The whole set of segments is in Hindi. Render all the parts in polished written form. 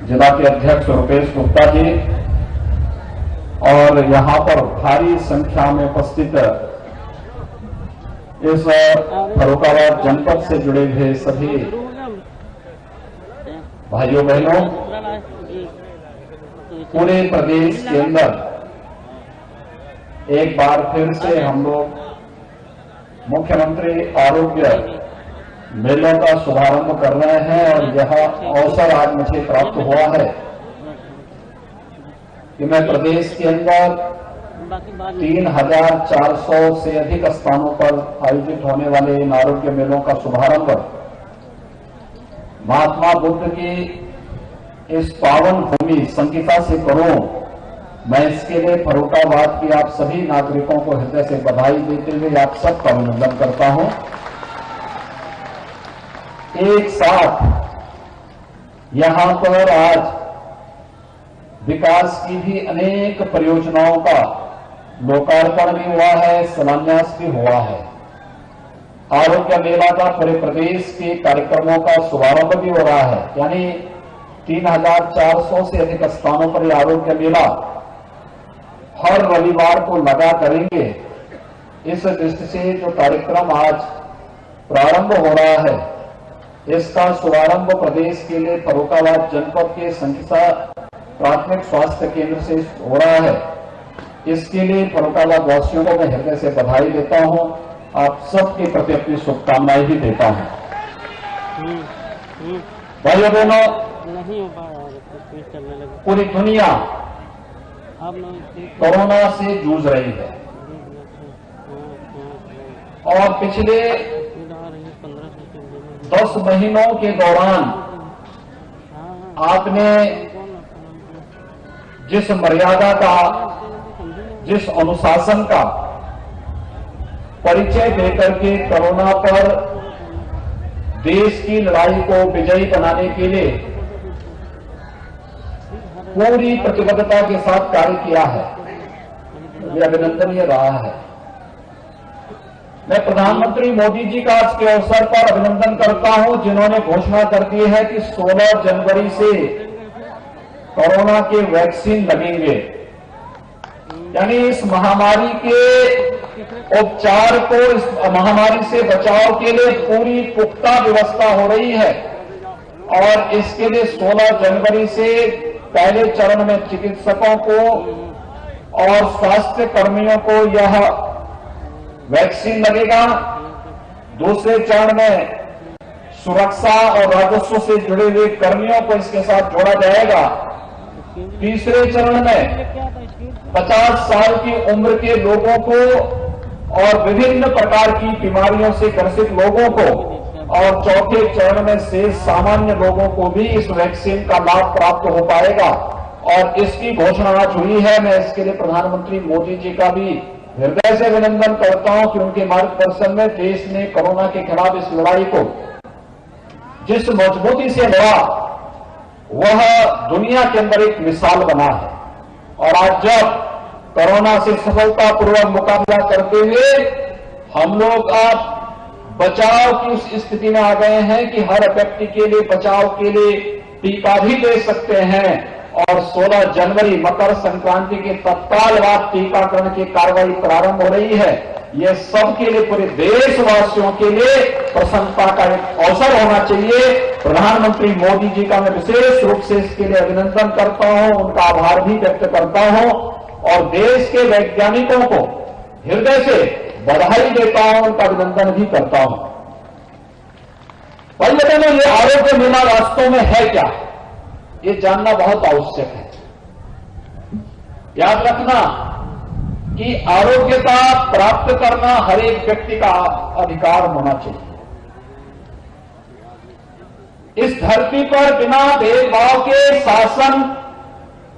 जिला के अध्यक्ष रुपेश गुप्ता जी और यहां पर भारी संख्या में उपस्थित इस फर्रुखाबाद जनपद से जुड़े हुए सभी भाइयों बहनों, पूरे प्रदेश के अंदर एक बार फिर से हम लोग मुख्यमंत्री आरोग्य मेलों का शुभारंभ कर रहे हैं और यह अवसर आज मुझे प्राप्त हुआ है कि मैं प्रदेश के अंदर 3,400 से अधिक स्थानों पर आयोजित होने वाले इन आरोग्य मेलों का शुभारंभ महात्मा बुद्ध की इस पावन भूमि संगीता से करूं। मैं इसके लिए फर्रुखाबाद की आप सभी नागरिकों को हृदय से बधाई देते हुए आप सबका अभिनंदन करता हूं। एक साथ यहां पर आज विकास की भी अनेक परियोजनाओं का लोकार्पण भी हुआ है, शिलान्यास भी हुआ है। आरोग्य मेला का पूरे प्रदेश के कार्यक्रमों का शुभारंभ भी हो रहा है, यानी 3,400 से अधिक स्थानों पर यह आरोग्य मेला हर रविवार को लगा करेंगे। इस दृष्टि से जो कार्यक्रम आज प्रारंभ हो रहा है, इसका शुभारंभ प्रदेश के लिए फर्रुखाबाद जनपद के संगीता प्राथमिक स्वास्थ्य केंद्र से हो रहा है। इसके लिए फर्रुखाबाद वासियों को मैं हृदय से बधाई देता हूं, आप सबके प्रति अपनी शुभकामनाएं भी देता हूं। भाइयों बहनों, पूरी दुनिया कोरोना से जूझ रही है और पिछले 10 महीनों के दौरान आपने जिस मर्यादा का, जिस अनुशासन का परिचय देकर के कोरोना पर देश की लड़ाई को विजयी बनाने के लिए पूरी प्रतिबद्धता के साथ कार्य किया है, यह अभिनंदनीय रहा है। मैं प्रधानमंत्री मोदी जी का आज के अवसर पर अभिनंदन करता हूं, जिन्होंने घोषणा कर दी है कि 16 जनवरी से कोरोना के वैक्सीन लगेंगे, यानी इस महामारी के उपचार को, इस महामारी से बचाव के लिए पूरी पुख्ता व्यवस्था हो रही है और इसके लिए 16 जनवरी से पहले चरण में चिकित्सकों को और स्वास्थ्य कर्मियों को यह वैक्सीन लगेगा। दूसरे चरण में सुरक्षा और राजस्व से जुड़े हुए कर्मियों को इसके साथ जोड़ा जाएगा। तीसरे चरण में 50 साल की उम्र के लोगों को और विभिन्न प्रकार की बीमारियों से ग्रसित लोगों को और चौथे चरण में से सामान्य लोगों को भी इस वैक्सीन का लाभ प्राप्त हो पाएगा और इसकी घोषणा आज हुई है। मैं इसके लिए प्रधानमंत्री मोदी जी का भी हृदय से अभिनंदन करता हूं कि उनके मार्गदर्शन में देश ने कोरोना के खिलाफ इस लड़ाई को जिस मजबूती से लड़ा, वह दुनिया के अंदर एक मिसाल बना है। और आज जब कोरोना से सफलतापूर्वक मुकाबला करते हुए हम लोग अब बचाव की उस स्थिति में आ गए हैं कि हर व्यक्ति के लिए बचाव के लिए टीका भी ले सकते हैं और 16 जनवरी मकर संक्रांति के तत्काल बाद टीकाकरण की कार्रवाई प्रारंभ हो रही है। यह सबके लिए, पूरे देशवासियों के लिए प्रसन्नता का एक अवसर होना चाहिए। प्रधानमंत्री मोदी जी का मैं विशेष रूप से इसके लिए अभिनंदन करता हूं, उनका आभार भी व्यक्त करता हूं और देश के वैज्ञानिकों को हृदय से बधाई देता हूं, उनका अभिनंदन भी करता हूं। भाई बहनों, ये आरोग्य मेला वास्तव में है क्या, ये जानना बहुत आवश्यक है। याद रखना कि आरोग्यता प्राप्त करना हर एक व्यक्ति का अधिकार होना चाहिए। इस धरती पर बिना भेदभाव के शासन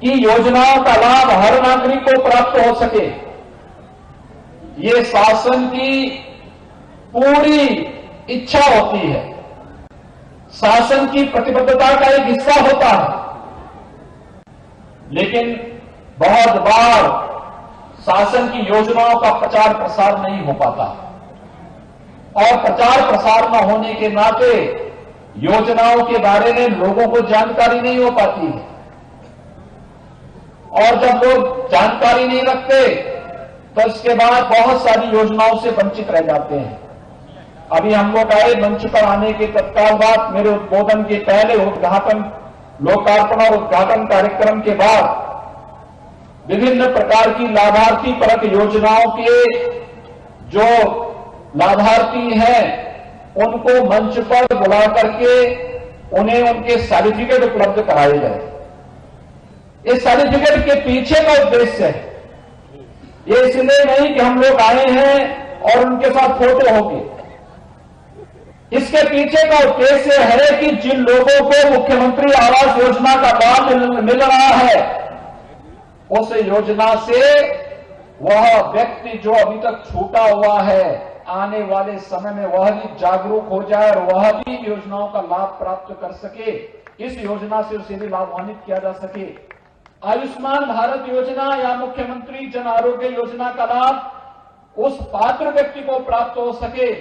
की योजनाओं का लाभ हर नागरिक को प्राप्त हो सके, ये शासन की पूरी इच्छा होती है, शासन की प्रतिबद्धता का एक हिस्सा होता है। लेकिन बहुत बार शासन की योजनाओं का प्रचार प्रसार नहीं हो पाता और प्रचार प्रसार न होने के नाते योजनाओं के बारे में लोगों को जानकारी नहीं हो पाती है, और जब लोग जानकारी नहीं रखते तो इसके बाद बहुत सारी योजनाओं से वंचित रह जाते हैं। अभी हम लोग आए, मंच पर आने के तत्काल बाद मेरे उद्बोधन के पहले लोकार्पण और उद्घाटन कार्यक्रम के बाद विभिन्न प्रकार की लाभार्थी परक योजनाओं के जो लाभार्थी हैं उनको मंच पर बुला करके उन्हें उनके सर्टिफिकेट उपलब्ध कराए गए। इस सर्टिफिकेट के पीछे का उद्देश्य है, ये इसलिए नहीं कि हम लोग आए हैं और उनके साथ फोटो होगी। इसके पीछे का उद्देश्य है कि जिन लोगों को मुख्यमंत्री आवास योजना का लाभ मिल रहा है, उस योजना से वह व्यक्ति जो अभी तक छूटा हुआ है, आने वाले समय में वह भी जागरूक हो जाए और वह भी योजनाओं का लाभ प्राप्त कर सके। इस योजना से उसे भी लाभान्वित किया जा सके। आयुष्मान भारत योजना या मुख्यमंत्री जन आरोग्य योजना का लाभ उस पात्र व्यक्ति को प्राप्त हो सके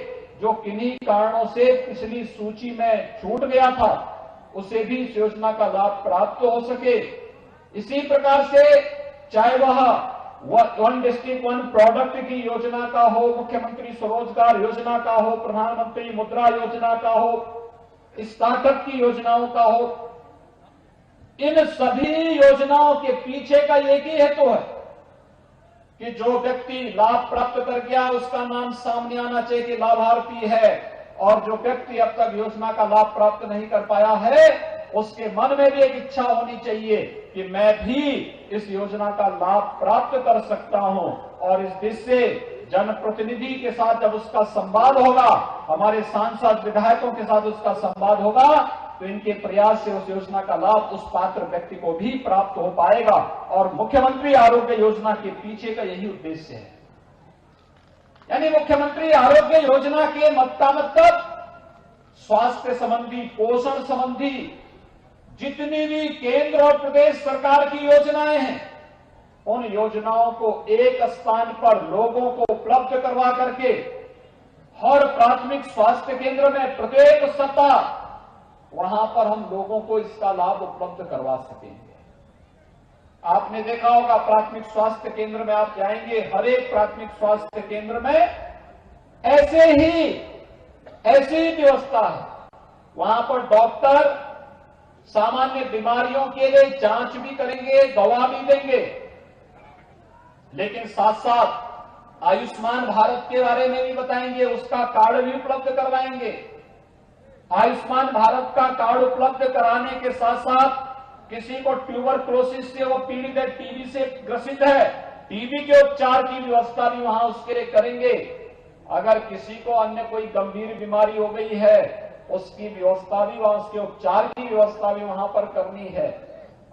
जो किन्हीं कारणों से पिछली सूची में छूट गया था, उसे भी इस योजना का लाभ प्राप्त हो सके। इसी प्रकार से चाहे वह वन डिस्ट्रिक्ट वन प्रोडक्ट की योजना का हो, मुख्यमंत्री स्वरोजगार योजना का हो, प्रधानमंत्री मुद्रा योजना का हो, स्टार्टअप की योजनाओं का हो, इन सभी योजनाओं के पीछे का एक ही हेतु है कि जो व्यक्ति लाभ प्राप्त कर गया उसका नाम सामने आना चाहिए कि लाभार्थी है, और जो व्यक्ति अब तक योजना का लाभ प्राप्त नहीं कर पाया है उसके मन में भी एक इच्छा होनी चाहिए कि मैं भी इस योजना का लाभ प्राप्त कर सकता हूं। और इस देश से जनप्रतिनिधि के साथ जब उसका संवाद होगा, हमारे सांसद विधायकों के साथ उसका संवाद होगा, तो इनके प्रयास से उस योजना का लाभ उस पात्र व्यक्ति को भी प्राप्त हो पाएगा। और मुख्यमंत्री आरोग्य योजना के पीछे का यही उद्देश्य है। यानी मुख्यमंत्री आरोग्य योजना के मतलब स्वास्थ्य संबंधी, पोषण संबंधी जितनी भी केंद्र और प्रदेश सरकार की योजनाएं हैं, उन योजनाओं को एक स्थान पर लोगों को उपलब्ध करवा करके हर प्राथमिक स्वास्थ्य केंद्र में प्रत्येक सप्ताह वहां पर हम लोगों को इसका लाभ उपलब्ध करवा सकेंगे। आपने देखा होगा प्राथमिक स्वास्थ्य केंद्र में आप जाएंगे, हर एक प्राथमिक स्वास्थ्य केंद्र में ऐसी व्यवस्था है। वहां पर डॉक्टर सामान्य बीमारियों के लिए जांच भी करेंगे, दवा भी देंगे, लेकिन साथ साथ आयुष्मान भारत के बारे में भी बताएंगे, उसका कार्ड भी उपलब्ध करवाएंगे। आयुष्मान भारत का कार्ड उपलब्ध कराने के साथ साथ किसी को ट्यूबरक्लोसिस से वो पीड़ित है, टीबी से ग्रसित है, टीबी के उपचार की व्यवस्था भी वहां उसके लिए करेंगे। अगर किसी को अन्य कोई गंभीर बीमारी हो गई है, उसकी व्यवस्था भी वहां, उसके उपचार की व्यवस्था भी वहां पर करनी है।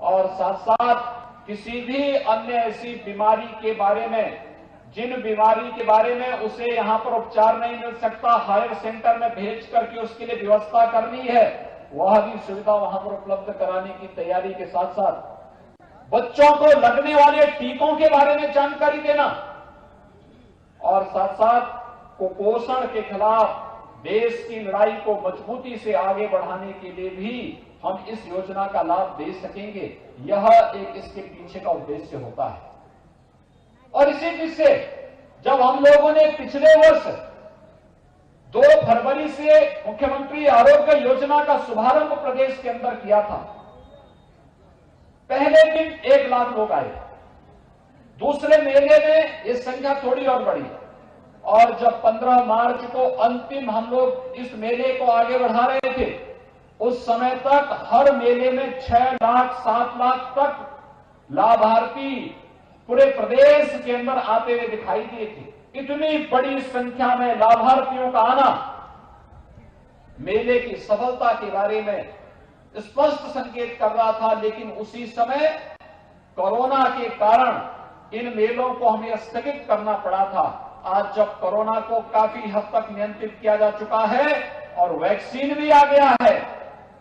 और साथ साथ किसी भी अन्य ऐसी बीमारी के बारे में, जिन बीमारी के बारे में उसे यहां पर उपचार नहीं मिल सकता, हायर सेंटर में भेज करके उसके लिए व्यवस्था करनी है, वह भी सुविधा वहां पर उपलब्ध कराने की तैयारी के साथ साथ बच्चों को लगने वाले टीकों के बारे में जानकारी देना, और साथ साथ कुपोषण के खिलाफ देश की लड़ाई को मजबूती से आगे बढ़ाने के लिए भी हम इस योजना का लाभ दे सकेंगे। यह एक इसके पीछे का उद्देश्य होता है। और इसी पीछे जब हम लोगों ने पिछले वर्ष 2 फरवरी से मुख्यमंत्री आरोग्य योजना का शुभारंभ प्रदेश के अंदर किया था, पहले दिन 1 लाख लोग आए, दूसरे मेले में ये संख्या थोड़ी और बढ़ी, और जब 15 मार्च को अंतिम हम लोग इस मेले को आगे बढ़ा रहे थे, उस समय तक हर मेले में 6 लाख 7 लाख तक लाभार्थी पूरे प्रदेश के अंदर आते हुए दिखाई दिए थे। इतनी बड़ी संख्या में लाभार्थियों का आना मेले की सफलता के बारे में स्पष्ट संकेत कर रहा था। लेकिन उसी समय कोरोना के कारण इन मेलों को हमें स्थगित करना पड़ा था। आज जब कोरोना को काफी हद तक नियंत्रित किया जा चुका है और वैक्सीन भी आ गया है,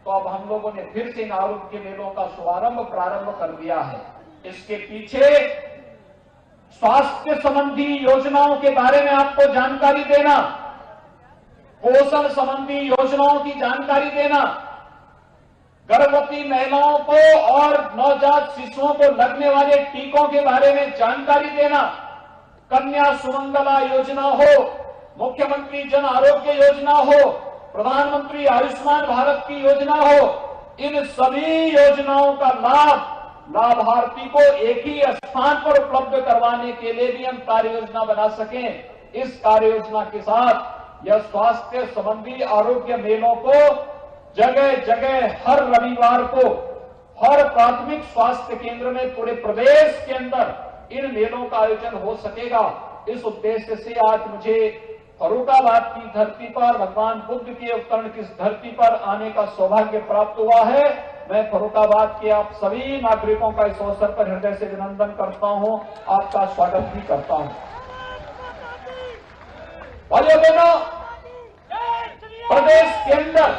तो अब हम लोगों ने फिर से इन आरोग्य मेलों का प्रारंभ कर दिया है। इसके पीछे स्वास्थ्य संबंधी योजनाओं के बारे में आपको जानकारी देना, पोषण संबंधी योजनाओं की जानकारी देना, गर्भवती महिलाओं को और नवजात शिशुओं को लगने वाले टीकों के बारे में जानकारी देना, कन्या सुमंगला योजना हो, मुख्यमंत्री जन आरोग्य योजना हो, प्रधानमंत्री आयुष्मान भारत की योजना हो, इन सभी योजनाओं का लाभ लाभार्थी को एक ही स्थान पर उपलब्ध करवाने के लिए भी हम कार्य योजना बना सकें। इस कार्य योजना के साथ यह स्वास्थ्य संबंधी आरोग्य मेलों को जगह जगह हर रविवार को हर प्राथमिक स्वास्थ्य केंद्र में पूरे प्रदेश के अंदर इन मेलों का आयोजन हो सकेगा। इस उद्देश्य से आज मुझे फर्रुखाबाद की धरती पर भगवान बुद्ध के अवतरण की धरती पर आने का सौभाग्य प्राप्त हुआ है। मैं फर्रुखाबाद के आप सभी नागरिकों का इस अवसर पर हृदय से अभिनंदन करता हूं, आपका स्वागत भी करता हूं। भाइयों बहनों, प्रदेश के अंदर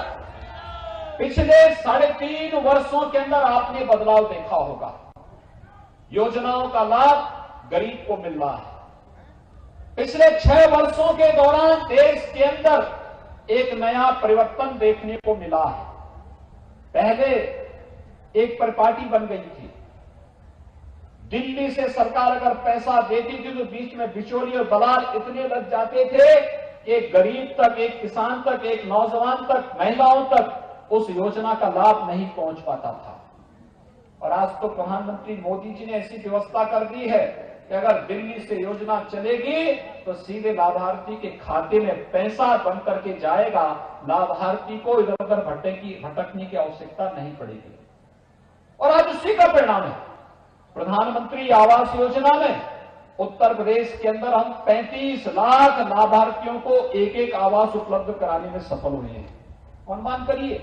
पिछले 3.5 वर्षों के अंदर आपने बदलाव देखा होगा। योजनाओं का लाभ गरीब को मिल रहा है। पिछले 6 वर्षों के दौरान देश के अंदर एक नया परिवर्तन देखने को मिला है। पहले एक परिपाटी बन गई थी। दिल्ली से सरकार अगर पैसा देती थी तो बीच में बिचौलिए और दलाल इतने लग जाते थे कि एक गरीब तक, एक किसान तक, एक नौजवान तक, महिलाओं तक उस योजना का लाभ नहीं पहुंच पाता था। और आज तो प्रधानमंत्री मोदी जी ने ऐसी व्यवस्था कर दी है कि अगर दिल्ली से योजना चलेगी तो सीधे लाभार्थी के खाते में पैसा बन करके जाएगा। लाभार्थी को इधर उधर भटकने की आवश्यकता नहीं पड़ेगी। और आज उसी का परिणाम है प्रधानमंत्री आवास योजना में उत्तर प्रदेश के अंदर हम 35 लाख लाभार्थियों को एक एक आवास उपलब्ध कराने में सफल हुए हैं। अनुमान करिए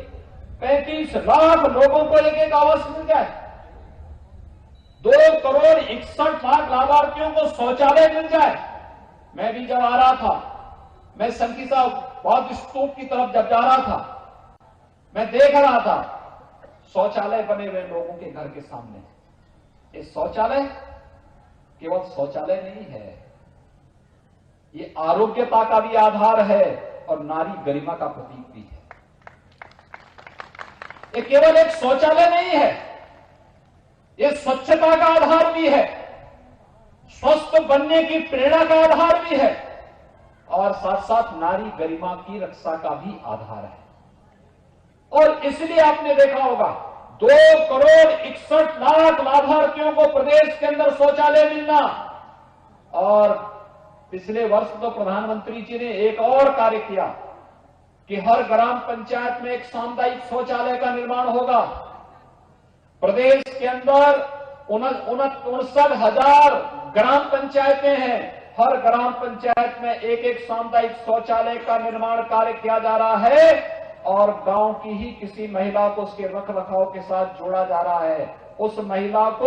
35 लाख लोगों को एक एक आवास मिल जाए। 2 करोड़ 61 लाख लाभार्थियों को शौचालय मिल जाए। मैं भी जब आ रहा था, मैं संकीसा बौद्ध स्तूप की तरफ जब जा रहा था, मैं देख रहा था शौचालय बने हुए लोगों के घर के सामने। ये शौचालय केवल शौचालय नहीं है, ये आरोग्यता का भी आधार है और नारी गरिमा का प्रतीक भी है। ये केवल एक शौचालय नहीं है, ये स्वच्छता का आधार भी है, स्वस्थ बनने की प्रेरणा का आधार भी है और साथ साथ नारी गरिमा की रक्षा का भी आधार है। और इसलिए आपने देखा होगा 2 करोड़ 61 लाख लाभार्थियों को प्रदेश के अंदर शौचालय मिलना। और पिछले वर्ष तो प्रधानमंत्री जी ने एक और कार्य किया कि हर ग्राम पंचायत में एक सामुदायिक शौचालय का निर्माण होगा। प्रदेश के अंदर 59,000 ग्राम पंचायतें हैं। हर ग्राम पंचायत में एक एक सामुदायिक शौचालय का निर्माण कार्य किया जा रहा है और गांव की ही किसी महिला को उसके रख रखाव के साथ जोड़ा जा रहा है। उस महिला को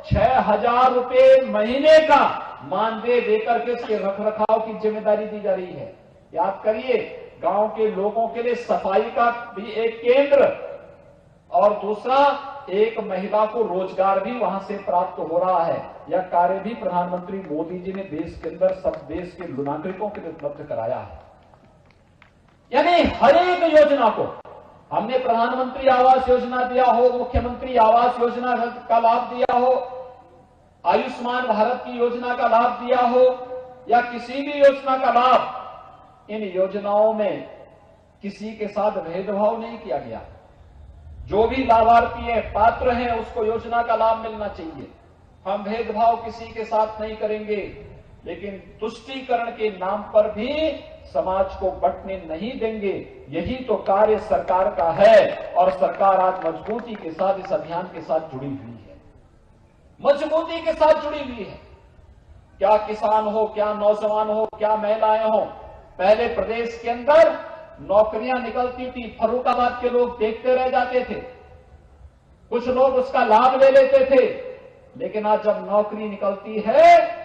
6,000 रुपए महीने का मानदेय देकर के उसके रख रखाव की जिम्मेदारी दी जा रही है। याद करिए, गांव के लोगों के लिए सफाई का भी एक केंद्र और दूसरा एक महिला को रोजगार भी वहां से प्राप्त हो रहा है। यह कार्य भी प्रधानमंत्री मोदी जी ने देश के अंदर सब देश के नागरिकों के लिए उपलब्ध कराया है। यानी हर एक योजना को हमने प्रधानमंत्री आवास योजना दिया हो, मुख्यमंत्री आवास योजना का लाभ दिया हो, आयुष्मान भारत की योजना का लाभ दिया हो या किसी भी योजना का लाभ, इन योजनाओं में किसी के साथ भेदभाव नहीं किया गया। जो भी लाभार्थी है, पात्र हैं, उसको योजना का लाभ मिलना चाहिए। हम भेदभाव किसी के साथ नहीं करेंगे, लेकिन तुष्टीकरण के नाम पर भी समाज को बंटने नहीं देंगे। यही तो कार्य सरकार का है और सरकार आज मजबूती के साथ इस अभियान के साथ जुड़ी हुई है, मजबूती के साथ जुड़ी हुई है। क्या किसान हो, क्या नौजवान हो, क्या महिलाएं हो, पहले प्रदेश के अंदर नौकरियां निकलती थी, फर्रुखाबाद के लोग देखते रह जाते थे, कुछ लोग उसका लाभ ले लेते थे, लेकिन आज जब नौकरी निकलती है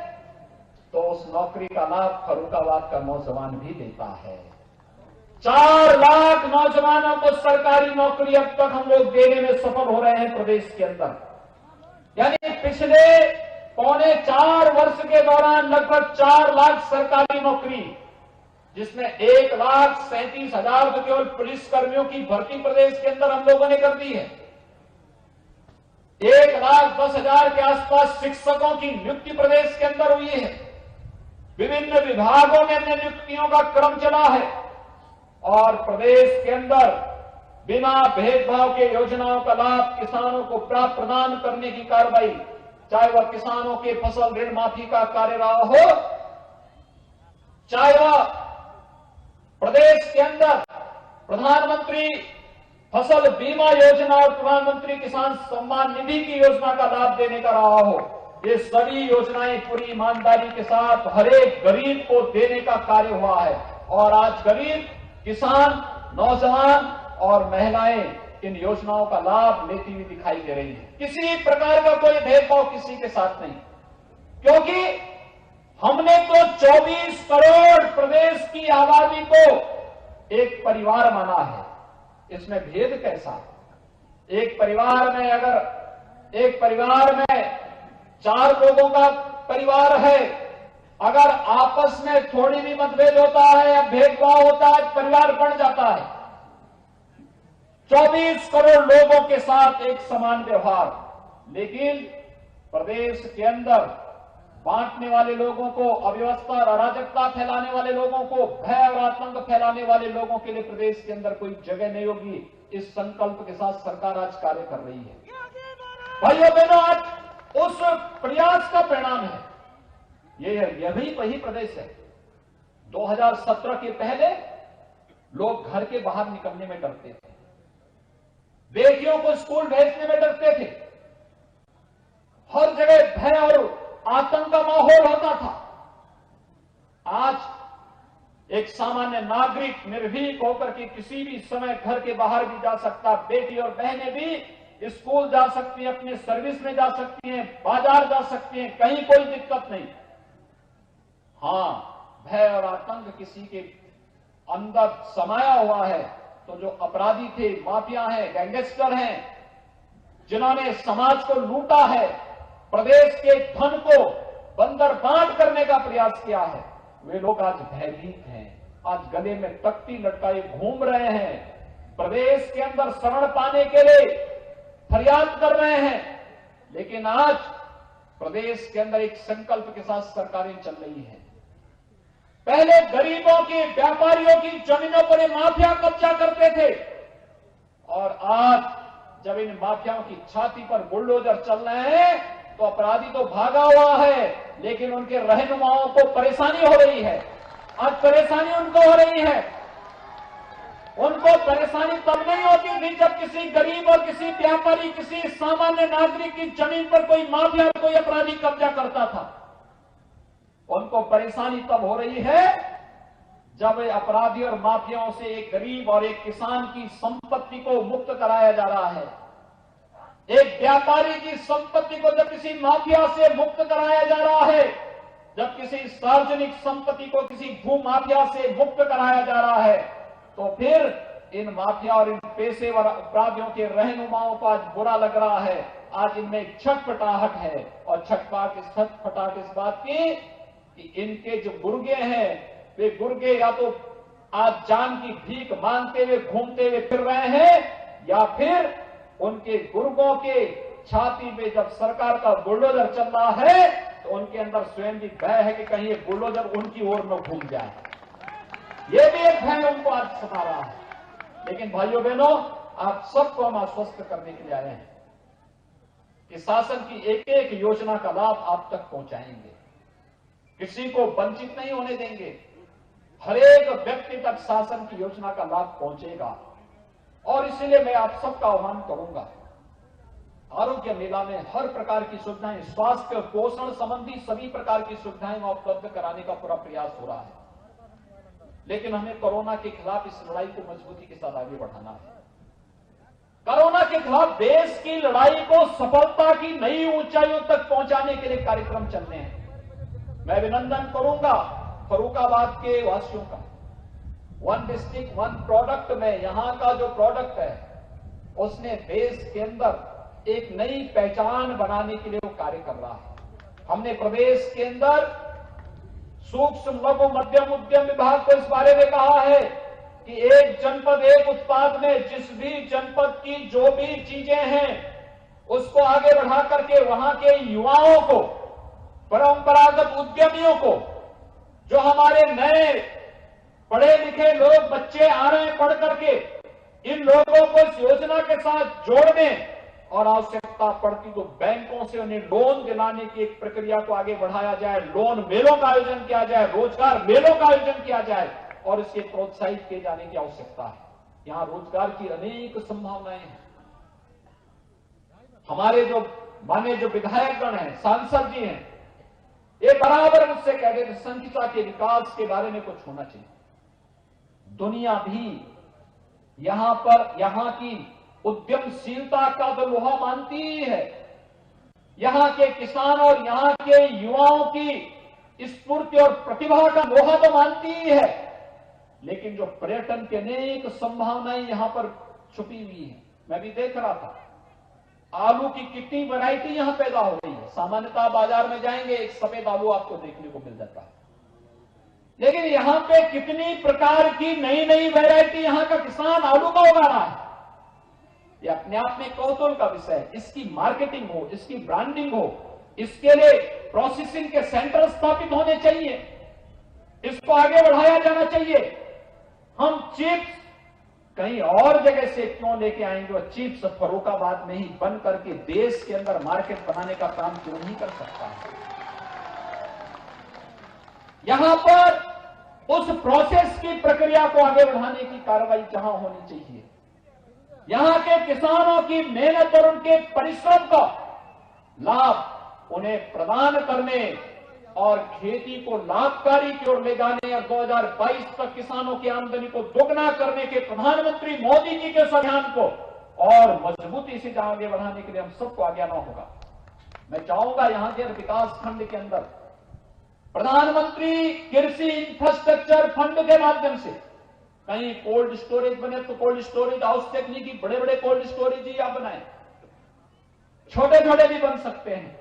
तो उस नौकरी का लाभ फर्रुखाबाद का नौजवान भी लेता है। 4 लाख नौजवानों को सरकारी नौकरी अब तक हम लोग देने में सफल हो रहे हैं प्रदेश के अंदर। यानी पिछले 3.25 वर्ष के दौरान लगभग 4 लाख सरकारी नौकरी जिसमें 1,37,000 तो केवल पुलिस कर्मियों की भर्ती प्रदेश के अंदर हम लोगों ने कर दी है। 1,10,000 के आसपास शिक्षकों की नियुक्ति प्रदेश के अंदर हुई है। विभिन्न विभागों में अन्य नियुक्तियों का क्रम चला है और प्रदेश के अंदर बिना भेदभाव के योजनाओं का लाभ किसानों को प्राप्त प्रदान करने की कार्रवाई, चाहे वह किसानों के फसल ऋण माफी का कार्य रहा हो, चाहे वह प्रदेश के अंदर प्रधानमंत्री फसल बीमा योजना और प्रधानमंत्री किसान सम्मान निधि की योजना का लाभ देने का रहा हो, ये सभी योजनाएं पूरी ईमानदारी के साथ हर एक गरीब को देने का कार्य हुआ है। और आज गरीब, किसान, नौजवान और महिलाएं इन योजनाओं का लाभ लेती हुई दिखाई दे रही है। किसी प्रकार का कोई भेदभाव किसी के साथ नहीं, क्योंकि हमने तो 24 करोड़ प्रदेश की आबादी को एक परिवार माना है। इसमें भेद कैसा? एक परिवार में अगर एक परिवार में 4 लोगों का परिवार है, अगर आपस में थोड़ी भी मतभेद होता है या भेदभाव होता है, परिवार बढ़ जाता है। 24 करोड़ लोगों के साथ एक समान व्यवहार, लेकिन प्रदेश के अंदर बांटने वाले लोगों को, अव्यवस्था और अराजकता फैलाने वाले लोगों को, भय और आतंक फैलाने वाले लोगों के लिए प्रदेश के अंदर कोई जगह नहीं होगी। इस संकल्प के साथ सरकार आज कार्य कर रही है। भाइयों बहनों, आज उस प्रयास का परिणाम है यह भी वही प्रदेश है। 2017 के पहले लोग घर के बाहर निकलने में डरते थे, बेटियों को स्कूल भेजने में डरते थे, हर जगह भय और आतंक का माहौल होता था। आज एक सामान्य नागरिक निर्भीक होकर के किसी भी समय घर के बाहर भी जा सकता, बेटी और बहनें भी स्कूल जा सकती हैं, अपने सर्विस में जा सकती हैं, बाजार जा सकती हैं, कहीं कोई दिक्कत नहीं। हां, भय और आतंक किसी के अंदर समाया हुआ है तो जो अपराधी थे, माफिया हैं, गैंगस्टर हैं, जिन्होंने समाज को लूटा है, प्रदेश के धन को बंदरबांट करने का प्रयास किया है, वे लोग आज भयभीत हैं। आज गले में तख्ती लटकाए घूम रहे हैं, प्रदेश के अंदर शरण पाने के लिए फरियाद कर रहे हैं। लेकिन आज प्रदेश के अंदर एक संकल्प के साथ सरकारें चल रही है। पहले गरीबों की, व्यापारियों की जमीनों पर ये माफिया कब्जा करते थे और आज जब इन माफियाओं की छाती पर बुलडोजर चल रहे हैं तो अपराधी तो भागा हुआ है, लेकिन उनके रहनुमाओं को परेशानी हो रही है। आज परेशानी उनको हो रही है। उनको परेशानी तब नहीं होती थी जब किसी गरीब और किसी व्यापारी, किसी सामान्य नागरिक की जमीन पर कोई माफिया, कोई अपराधी कब्जा करता था। उनको परेशानी तब हो रही है जब अपराधी और माफियाओं से एक गरीब और एक किसान की संपत्ति को मुक्त कराया जा रहा है। एक व्यापारी की संपत्ति को जब किसी माफिया से मुक्त कराया जा रहा है, जब किसी सार्वजनिक संपत्ति को किसी भू माफिया से मुक्त कराया जा रहा है, तो फिर इन माफिया और इन पेशेवर अपराधियों के रहनुमाओं को आज बुरा लग रहा है। आज इनमें छटपटाहट है और छटपटाहट इस बात की कि इनके जो गुर्गे हैं, वे गुर्गे या तो आज जान की भीख मांगते हुए घूमते हुए फिर रहे हैं, या फिर उनके गुर्गों के छाती में जब सरकार का बुलडोजर चल रहा है तो उनके अंदर स्वयं भी भय है कि कहीं ये बुलडोजर उनकी ओर न घूम जाए। ये भी एक भय उनको आज सता रहा है। लेकिन भाइयों बहनों, आप सबको हम आश्वस्त करने के लिए आए हैं कि शासन की एक एक योजना का लाभ आप तक पहुंचाएंगे, किसी को वंचित नहीं होने देंगे। हर एक व्यक्ति तक शासन की योजना का लाभ पहुंचेगा। और इसीलिए मैं आप सबका आह्वान करूंगा, आरोग्य मेला में हर प्रकार की सुविधाएं, स्वास्थ्य पोषण संबंधी सभी प्रकार की सुविधाएं उपलब्ध कराने का पूरा प्रयास हो रहा है। लेकिन हमें कोरोना के खिलाफ इस लड़ाई को मजबूती के साथ आगे बढ़ाना है। कोरोना के खिलाफ देश की लड़ाई को सफलता की नई ऊंचाइयों तक पहुंचाने के लिए कार्यक्रम चलने हैं। मैं अभिनंदन करूंगा फर्रुखाबाद के वासियों का। 1 डिस्ट्रिक्ट 1 प्रोडक्ट में यहां का जो प्रोडक्ट है उसने देश के अंदर एक नई पहचान बनाने के लिए वो कार्य कर रहा है। हमने प्रदेश के अंदर सूक्ष्म लघु मध्यम उद्यम विभाग को इस बारे में कहा है कि एक जनपद एक उत्पाद में जिस भी जनपद की जो भी चीजें हैं उसको आगे बढ़ा करके वहां के युवाओं को, परंपरागत उद्यमियों को, जो हमारे नए पढ़े लिखे लोग बच्चे आ रहे हैं पढ़ करके, इन लोगों को इस योजना के साथ जोड़ने और आवश्यकता पड़ती तो बैंकों से उन्हें लोन दिलाने की एक प्रक्रिया को आगे बढ़ाया जाए, लोन मेलों का आयोजन किया जाए, रोजगार मेलों का आयोजन किया जाए और इसके प्रोत्साहित किए जाने की आवश्यकता है। यहां रोजगार की अनेक संभावनाएं हैं। हमारे जो माननीय जो विधायकगण हैं, सांसद जी हैं, ये बराबर मुझसे कहते थे संचिता के विकास के बारे में कुछ होना चाहिए। दुनिया भी यहां की उद्यमशीलता का तो लोहा मानती ही है। यहां के किसान और यहां के युवाओं की स्फूर्ति और प्रतिभा का लोहा तो मानती ही है, लेकिन जो पर्यटन के अनेक संभावनाएं यहां पर छुपी हुई है। मैं भी देख रहा था आलू की कितनी वैरायटी यहां पैदा हो रही है। सामान्यतः बाजार में जाएंगे एक सफेद आलू आपको देखने को मिल जाता है, लेकिन यहां पे कितनी प्रकार की नई नई वैरायटी यहां का किसान आलू का उगा रहा है। ये अपने आप में कौतूहल का विषय है। इसकी मार्केटिंग हो, इसकी ब्रांडिंग हो, इसके लिए प्रोसेसिंग के सेंटर स्थापित होने चाहिए, इसको आगे बढ़ाया जाना चाहिए। हम चिप्स कहीं और जगह से क्यों लेके आएंगे और चिप्स फर्रुखाबाद में ही बन करके देश के अंदर मार्केट बनाने का काम क्यों नहीं कर सकता है। यहां पर उस प्रोसेस की प्रक्रिया को आगे बढ़ाने की कार्रवाई जहां होनी चाहिए, यहां के किसानों की मेहनत और उनके परिश्रम का लाभ उन्हें प्रदान करने और खेती को लाभकारी की ओर ले जाने और 2022 तक किसानों की आमदनी को दोगुना करने के प्रधानमंत्री मोदी जी के अभियान को और मजबूती से आगे बढ़ाने के लिए हम सबको आगे आना होगा। मैं चाहूंगा यहां के विकास खंड के अंदर प्रधानमंत्री कृषि इंफ्रास्ट्रक्चर फंड के माध्यम से कहीं कोल्ड स्टोरेज बने तो कोल्ड स्टोरेज हाउस तकनीकी बड़े बड़े कोल्ड स्टोरेज ही आप बनाए, छोटे छोटे भी बन सकते हैं।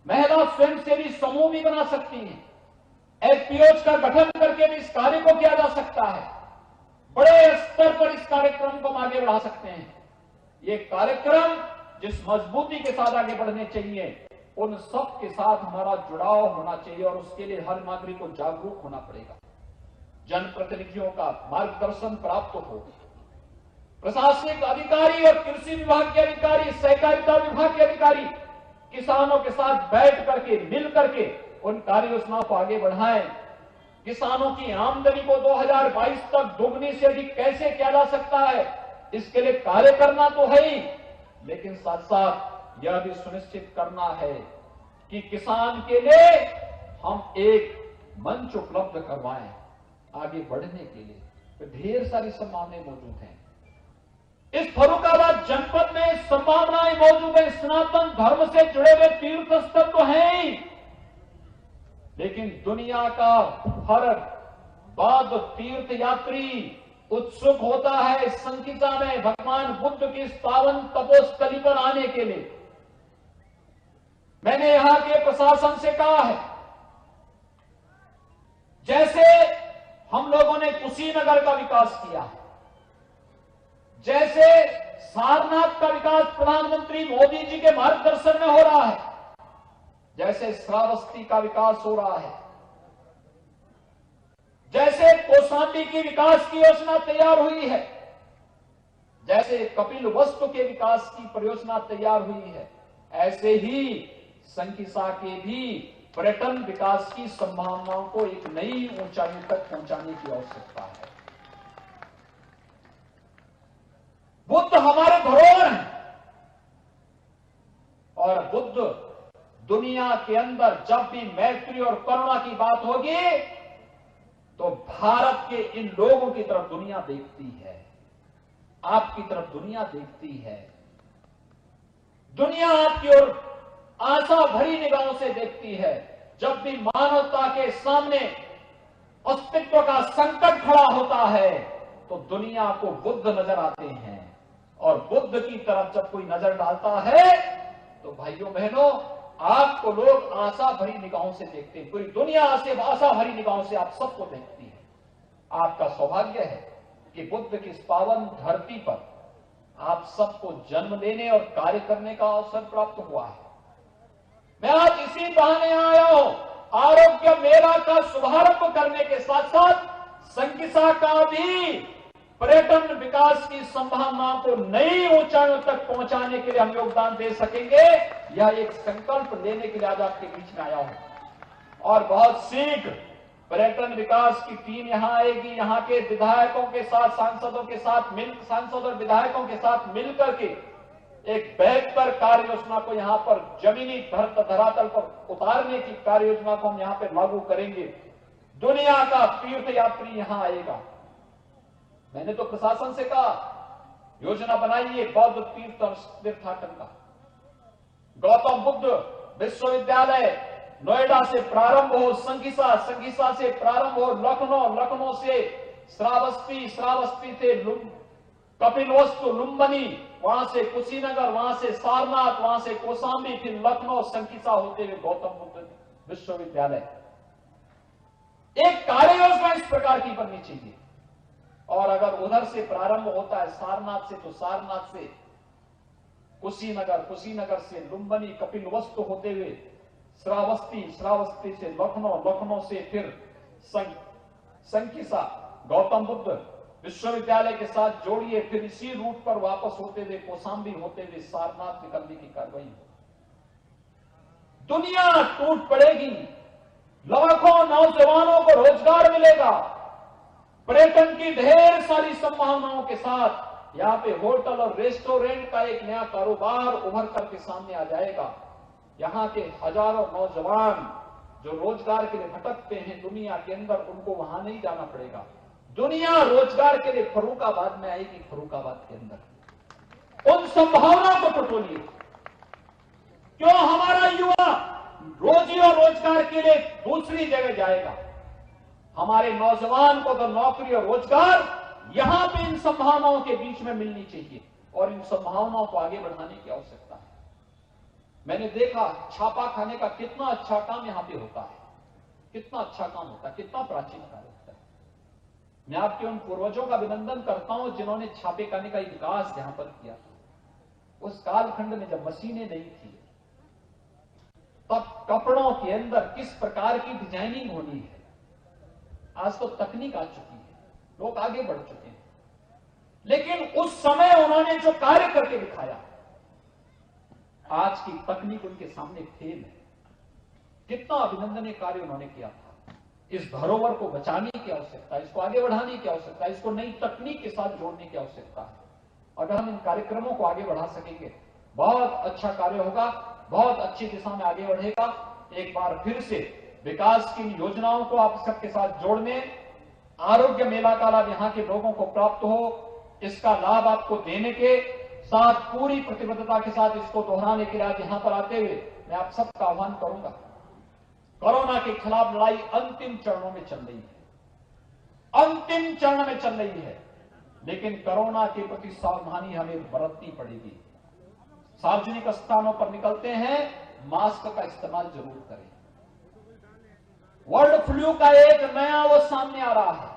महिला स्वयंसेवी समूह भी बना सकती हैं। एफपीओज का गठन करके भी इस कार्य को किया जा सकता है। बड़े स्तर पर इस कार्यक्रम को आगे बढ़ा सकते हैं। ये कार्यक्रम जिस मजबूती के साथ आगे बढ़ने चाहिए, उन सब के साथ हमारा जुड़ाव होना चाहिए और उसके लिए हर नागरिक को जागरूक होना पड़ेगा। जनप्रतिनिधियों का मार्गदर्शन प्राप्त हो, प्रशासनिक अधिकारी और कृषि विभाग के अधिकारी, सहकारिता विभाग के अधिकारी किसानों के साथ बैठ करके मिल करके उन कार्य योजनाओं को आगे बढ़ाएं। किसानों की आमदनी को 2022 तक दोगुनी से अधिक कैसे किया जा सकता है, इसके लिए कार्य करना तो है ही, लेकिन साथ साथ यह भी सुनिश्चित करना है कि किसान के लिए हम एक मंच उपलब्ध करवाएं आगे बढ़ने के लिए। तो ढेर सारी संभावनाएं मौजूद हैं इस फर्रुखाबाद जनपद में, संभावनाएं मौजूद है। सनातन धर्म से जुड़े हुए तीर्थ स्थल तो हैं ही, लेकिन दुनिया का हर बौद्ध तीर्थ यात्री उत्सुक होता है संचिता में भगवान बुद्ध की पावन तपोस्थली पर आने के लिए। मैंने यहां के प्रशासन से कहा है, जैसे हम लोगों ने कुशीनगर का विकास किया है, जैसे सारनाथ का विकास प्रधानमंत्री मोदी जी के मार्गदर्शन में हो रहा है, जैसे श्रावस्ती का विकास हो रहा है, जैसे कौशाम्बी की विकास की योजना तैयार हुई है, जैसे कपिल वस्तु के विकास की परियोजना तैयार हुई है, ऐसे ही संकिसा के भी पर्यटन विकास की संभावनाओं को एक नई ऊंचाई तक पहुंचाने की आवश्यकता है। बुद्ध हमारे धरोहर हैं और बुद्ध दुनिया के अंदर जब भी मैत्री और करुणा की बात होगी तो भारत के इन लोगों की तरफ दुनिया देखती है, आपकी तरफ दुनिया देखती है। दुनिया आपकी ओर आशा भरी निगाहों से देखती है। जब भी मानवता के सामने अस्तित्व का संकट खड़ा होता है तो दुनिया को बुद्ध नजर आते हैं, और बुद्ध की तरफ जब कोई नजर डालता है तो भाइयों बहनों आपको लोग आशा भरी निगाहों से देखते हैं, पूरी दुनिया से आशा भरी निगाहों से आप सबको देखती है। आपका सौभाग्य है कि बुद्ध की इस पावन धरती पर आप सबको जन्म लेने और कार्य करने का अवसर प्राप्त हुआ है। मैं आज इसी बहाने आया हूं, आरोग्य मेला का शुभारंभ करने के साथ साथ संकिसा का भी पर्यटन विकास की संभावनाओं को नई ऊंचाइयों तक पहुंचाने के लिए हम योगदान दे सकेंगे, यह एक संकल्प लेने के लिए आज आपके बीच में आया हूं। और बहुत शीघ्र पर्यटन विकास की टीम यहां आएगी, यहां के विधायकों के साथ, सांसदों के साथ सांसद और विधायकों के साथ मिलकर के एक बेहतर कार्य योजना को यहां पर जमीनी धरातल पर उतारने की कार्य योजना को हम यहां पर लागू करेंगे। दुनिया का तीर्थ यात्री यहां आएगा। मैंने तो प्रशासन से कहा योजना बनाइए बौद्ध तीर्थाटन का। गौतम बुद्ध विश्वविद्यालय नोएडा से प्रारंभ हो, संगीसा से प्रारंभ हो, लखनऊ से श्रावस्ती से कपिलवस्तु लुम्बिनी, वहां से कुशीनगर, वहां से सारनाथ, वहां से कौशाम्बी, फिर लखनऊ संगीसा होते हुए गौतम बुद्ध विश्वविद्यालय। एक कार्य योजना इस प्रकार की बननी चाहिए। और अगर उधर से प्रारंभ होता है सारनाथ से, तो सारनाथ से कुशीनगर से लुम्बिनी, कपिलवस्तु होते हुए श्रावस्ती से लखनऊ से फिर संकिसा गौतम बुद्ध विश्वविद्यालय के साथ जोड़िए, फिर इसी रूट पर वापस होते हुए कौशाम्बी होते हुए सारनाथ निकलने की कार्रवाई। दुनिया टूट पड़ेगी, लाखों नौजवानों को रोजगार मिलेगा, पर्यटन की ढेर सारी संभावनाओं के साथ यहां पे होटल और रेस्टोरेंट का एक नया कारोबार उभर करके सामने आ जाएगा। यहां के हजारों नौजवान जो रोजगार के लिए भटकते हैं दुनिया के अंदर, उनको वहां नहीं जाना पड़ेगा। दुनिया रोजगार के लिए फर्रुखाबाद में आएगी, फर्रुखाबाद के अंदर। उन संभावनाओं को टटोलिए। क्यों हमारा युवा रोजी और रोजगार के लिए दूसरी जगह जाएगा? हमारे नौजवान को तो नौकरी और रोजगार यहां पे इन संभावनाओं के बीच में मिलनी चाहिए और इन संभावनाओं को आगे बढ़ाने की आवश्यकता है। मैंने देखा छापा खाने का कितना अच्छा काम यहां पे होता है, कितना अच्छा काम होता है, कितना प्राचीन कार्य होता है। मैं आपके उन पूर्वजों का अभिनंदन करता हूं जिन्होंने छापे खाने का विकास यहां पर किया। उस कालखंड में जब मशीनें नहीं थी, तब कपड़ों के अंदर किस प्रकार की डिजाइनिंग होनी है। आज तो तकनीक आ चुकी है, लोग आगे बढ़ चुके हैं, लेकिन उस समय उन्होंने जो कार्य करके दिखाया, आज की तकनीक उनके सामने फेल है। कितना अभिनंदनीय कार्य उन्होंने किया था। इस धरोहर को बचाने की आवश्यकता है, इसको आगे बढ़ाने की आवश्यकता है, इसको नई तकनीक के साथ जोड़ने की आवश्यकता है। अगर हम इन कार्यक्रमों को आगे बढ़ा सकेंगे, बहुत अच्छा कार्य होगा, बहुत अच्छी दिशा में आगे बढ़ेगा। एक बार फिर से विकास की योजनाओं को आप सबके साथ जोड़ने, आरोग्य मेला का लाभ यहां के लोगों को प्राप्त हो, इसका लाभ आपको देने के साथ पूरी प्रतिबद्धता के साथ इसको दोहराने के लिए आज यहां पर आते हुए मैं आप सबका आह्वान करूंगा। कोरोना के खिलाफ लड़ाई अंतिम चरणों में चल रही है, अंतिम चरण में चल रही है, लेकिन कोरोना के प्रति सावधानी हमें बरतनी पड़ेगी। सार्वजनिक स्थानों पर निकलते हैं, मास्क का इस्तेमाल जरूर करें। वर्ल्ड फ्लू का एक नया वो सामने आ रहा है,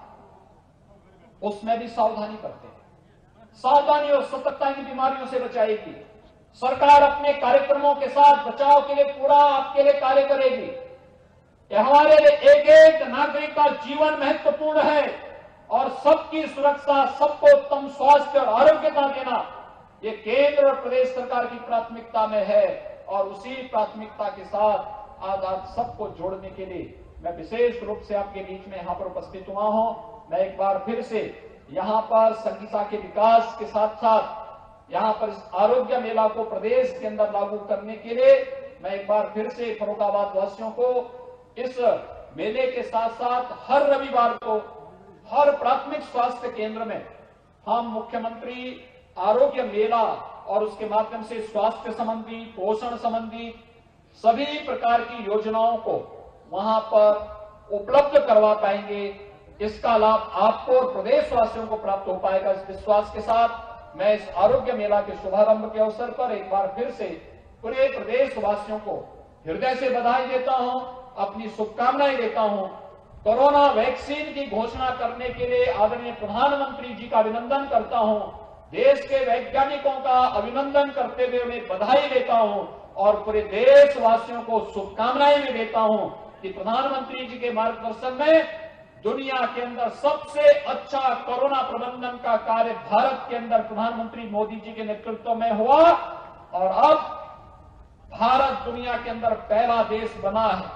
उसमें भी सावधानी करते हैं। सावधानी और सतर्कता इन बीमारियों से बचाएगी। सरकार अपने कार्यक्रमों के साथ बचाव के लिए पूरा आपके लिए कार्य करेगी। हमारे लिए एक एक नागरिक का जीवन महत्वपूर्ण है और सबकी सुरक्षा, सबको उत्तम स्वास्थ्य और आरोग्यता देना, ये केंद्र और प्रदेश सरकार की प्राथमिकता में है। और उसी प्राथमिकता के साथ आज आप सबको जोड़ने के लिए मैं विशेष रूप से आपके बीच में यहां पर उपस्थित हुआ हूं। मैं एक बार फिर से यहां पर संकिसा के विकास के साथ साथ यहां पर इस आरोग्य मेला को प्रदेश के अंदर लागू करने के लिए मैं एक बार फिर से फर्रुखाबाद वासियों को इस मेले के साथ साथ हर रविवार को हर प्राथमिक स्वास्थ्य केंद्र में हम मुख्यमंत्री आरोग्य मेला और उसके माध्यम से स्वास्थ्य संबंधी, पोषण संबंधी सभी प्रकार की योजनाओं को वहां पर उपलब्ध करवा पाएंगे। इसका लाभ आपको और प्रदेशवासियों को प्राप्त हो पाएगा। इस विश्वास के साथ मैं इस आरोग्य मेला के शुभारंभ के अवसर पर एक बार फिर से पूरे प्रदेशवासियों को हृदय से बधाई देता हूं, अपनी शुभकामनाएं देता हूं। कोरोना वैक्सीन की घोषणा करने के लिए आदरणीय प्रधानमंत्री जी का अभिनंदन करता हूं। देश के वैज्ञानिकों का अभिनंदन करते हुए उन्हें बधाई देता हूं और पूरे देशवासियों को शुभकामनाएं भी देता हूं कि प्रधानमंत्री जी के मार्गदर्शन में दुनिया के अंदर सबसे अच्छा कोरोना प्रबंधन का कार्य भारत के अंदर प्रधानमंत्री मोदी जी के नेतृत्व में हुआ और अब भारत दुनिया के अंदर पहला देश बना है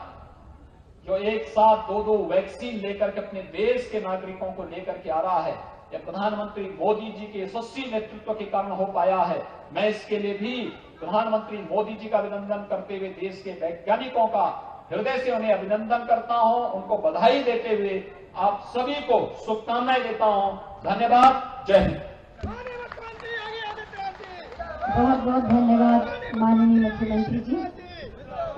जो एक साथ दो वैक्सीन लेकर के अपने देश के नागरिकों को लेकर के आ रहा है। यह प्रधानमंत्री मोदी जी के यशस्वी नेतृत्व के कारण हो पाया है। मैं इसके लिए भी प्रधानमंत्री मोदी जी का अभिनंदन करते हुए देश के वैज्ञानिकों का हृदय से उन्हें अभिनंदन करता हूं, उनको बधाई देते हुए आप सभी को शुभकामनाएं देता हूं। धन्यवाद। जय हिंद। बहुत बहुत धन्यवाद माननीय मुख्यमंत्री जी,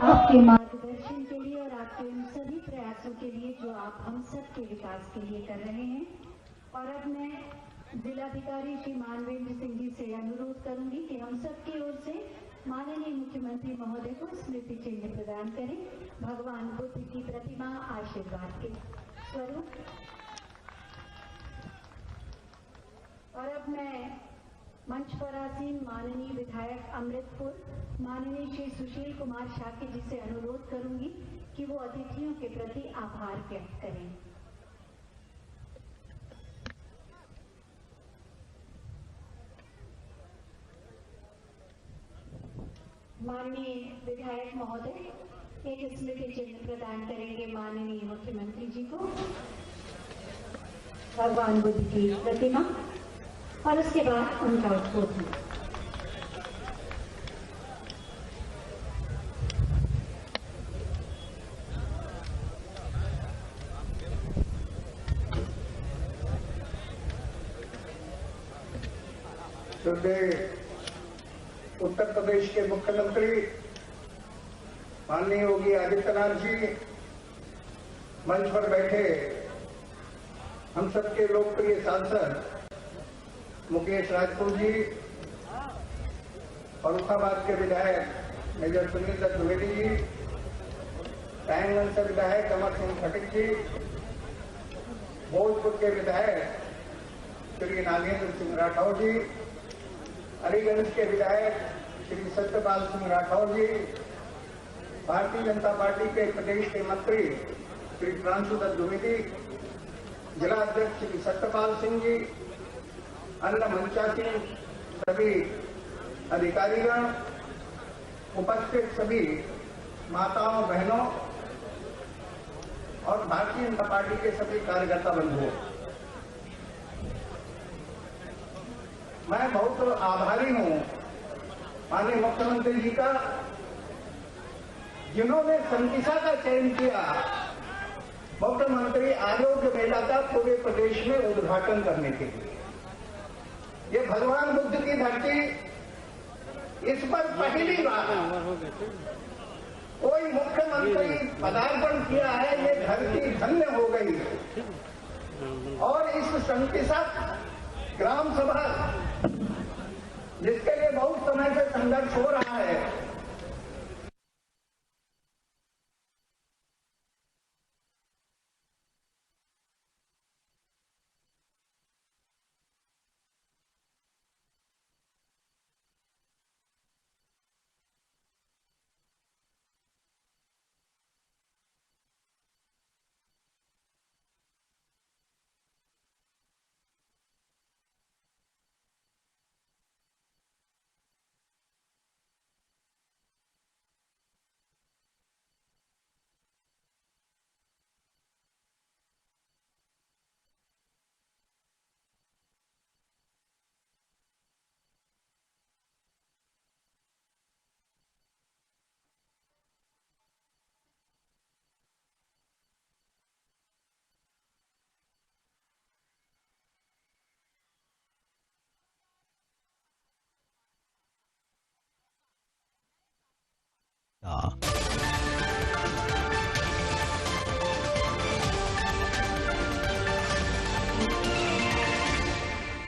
आपके मार्गदर्शन के लिए और आपके उन सभी प्रयासों के लिए जो आप हम सब के विकास के लिए कर रहे हैं। और अब मैं जिलाधिकारी श्री मानवेंद्र सिंह जी से अनुरोध करूंगी कि हम सब की ओर से माननीय मुख्यमंत्री महोदय को स्मृति चिन्ह प्रदान करें। भगवान बुद्ध की प्रतिमा आशीर्वाद के स्वरूप। और अब मैं मंच पर आसीन माननीय विधायक अमृतपुर माननीय श्री सुशील कुमार शाक्य जी से अनुरोध करूंगी कि वो अतिथियों के प्रति आभार व्यक्त करें। माननीय विधायक महोदय एक स्मृति चिन्ह प्रदान करेंगे माननीय मुख्यमंत्री जी को, भगवान बुद्ध की प्रतिमा, और उसके बाद उनका उद्बोधन। उत्तर प्रदेश के मुख्यमंत्री माननीय योगी आदित्यनाथ जी, मंच पर बैठे हम सबके लोकप्रिय सांसद मुकेश राजपूत जी, फर्रुखाबाद के विधायक मेजर सुनील दत्त द्विवेदी जी, टाइमगंज से विधायक अमर सिंह खटिक जी, भोजपुर के विधायक श्री नागेंद्र सिंह राठौर जी, अलीगंज के विधायक श्री सत्यपाल सिंह राठौर जी, भारतीय जनता पार्टी के प्रदेश के मंत्री श्री प्रांशु दत्त द्विवेदी, जिला अध्यक्ष श्री सत्यपाल सिंह जी, अन्य मंचासीन सभी अधिकारीगण, उपस्थित सभी माताओं बहनों और भारतीय जनता पार्टी के सभी कार्यकर्ता बंधुओं, मैं बहुत आभारी हूं माननीय मुख्यमंत्री जी का, जिन्होंने संकिसा का चयन किया मुख्यमंत्री आरोग्य मेला का पूरे प्रदेश में उद्घाटन करने के लिए। ये भगवान बुद्ध की धरती, इस पर पहली बार कोई मुख्यमंत्री पदार्पण किया है। ये धरती धन्य हो गई और इस संकिसा ग्राम सभा जिसके लिए बहुत समय से संघर्ष हो रहा है,